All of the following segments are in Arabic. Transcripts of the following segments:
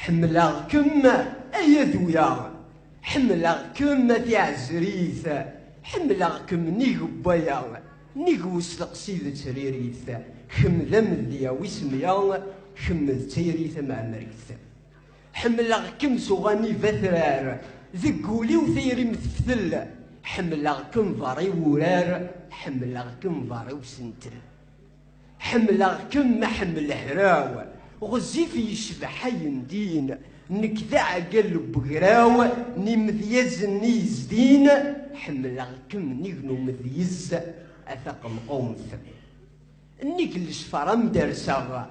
حملغكم أيا ذويا حملغكم في عزريث حملغكم نيغ بايا نيغ وسلقسي لتريريث خم ذم ذيا ويسميا خم تيريث مع مريث حملغكم سوغاني فثرار ذقولي وثيري مثفل حملغكم ضاري ورار حملغكم ضاري وسنتل حملغكم محمل هراو غزيف يشبح يندين نكذا عقل بقراو نمذيز نيزدين حملغكم نيغنو مذيز أثق مقومث نيك الشفرة مدرسة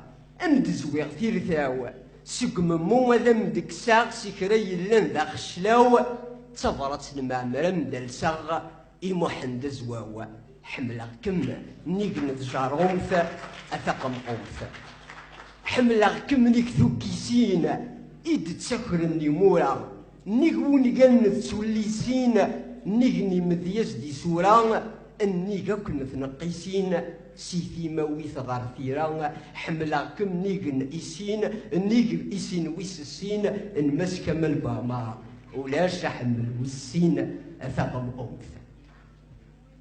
أمد زويغ ثيرثاو سقم مو ذا مدكساغ سكري لن ذا خشلاو تفرت المعمرة مدرسة إيموحن زواوا حملغكم نيغن ذجارومث أثق مقومث حملغكم نيك ثوكيسين إيد تسكر النمورة نيغوني قلن تسوليسين نيغني مذياز دي سورة النيغا كنا تنقيسين سيثي مويث غارثيرا حملغكم نيغن إيسين نيغ إيسين ويسسين المسك من الباما ولاش حمل وسين أثق مقومث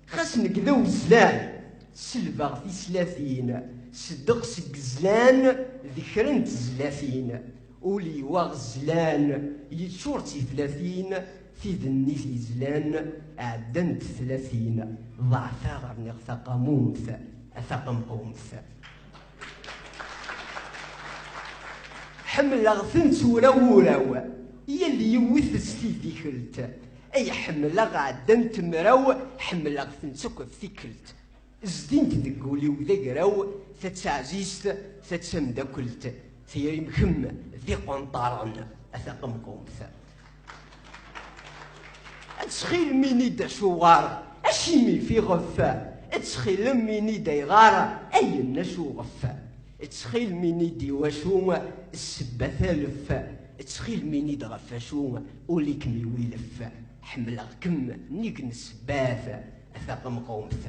خاصنك ذو زلان سلفغ في سلاثين صدق سقزلان ذكرنت زلاثين ولي واغ زلان يتشورتي 30 في ذني في زلان عدنت 30 ضعفا غير نغثق مومث أثق مقومث حمل غثنت وراو يلي يوث ستيدي كلت أي حمل عدنت مراو حمل غثنت سكف ثيكلت زدينت ذقولي وذقراو ثتعزيست ثتسمدكلت ثيري مخم ذي قنطارن أثق مقومث أتسخيل ميني دا شوغار أشيمي في غفا أتسخيل ميني دا يغار أي النشو غفا أتسخيل ميني دي واشو السبة ثالف أتسخيل ميني دا غفاشو وليك ميويلف حملغكم نيك نسباث أثق مقومث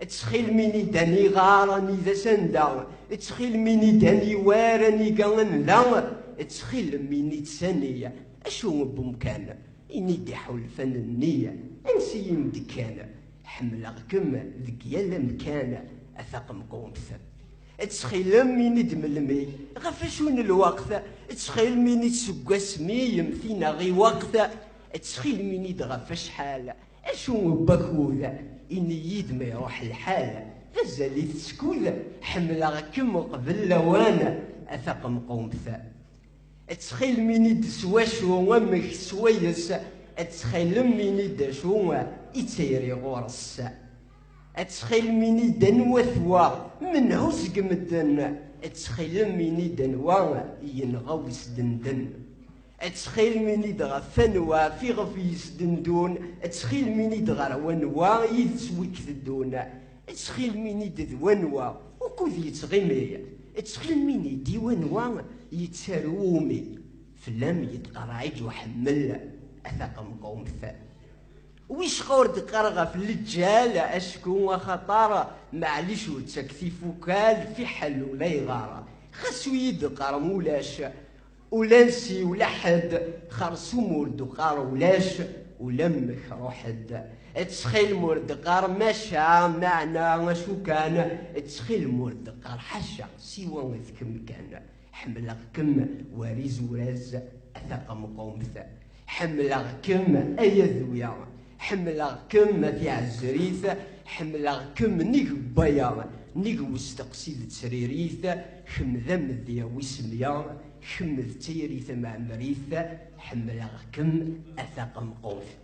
تسخيل ميني داني غارني ذا سندا تسخيل ميني داني وارني قان لا تسخيل ميني تسانية أشو بمكان إني دي حول فن النية أنسي مدكان حملغكم ذك يلا مكان أثق مقومث تسخيل ميني دملمي غفاشون الوقت تسخيل ميني تسقى سمي فينا غي وقت تسخيل ميني دغفاش حال أشو بكوذ إني يد ما يروح الحال غزالي تسكوذ حملغكم قبل لوانا أثق مقومث تسخيل ميني دسواشو ومك سويس تسخيل ميني داشو إتيري غورس تسخيل ميني دنوثوا من هوسق مدن تسخيل ميني دنوا ينغوس دندن تسخيل ميني دغا فنوا في غفيس دندون تسخيل ميني دغا ونوا يتسويك ذدون تسخيل ميني دذونوا وكوذ يتغمي تسخيل ميني ديوانوا يتسارومي فلام يتقرعيج وحمل أثق مقومث ويش غور دقرغة في الجال أشكو وخطارة معليش وتسكثي فوكال في حل ولا يغارة خاصو يدقر مولاش ولانسي ولا حد خرسو مورد قار ولاش ولمك روحد تسخيل مورد قار مشى معنا شو كان تسخيل مورد قار حشا سوى وذكم كان حملغكم وريز وراز أثق مقومث حملغكم أي ذويا حملغكم في عزريث حملغكم نيك بايا نيك مستقصيد تسريريث خمذم ذي ويسميا خمذ تيريث مع مريث حملغكم أثق مقومث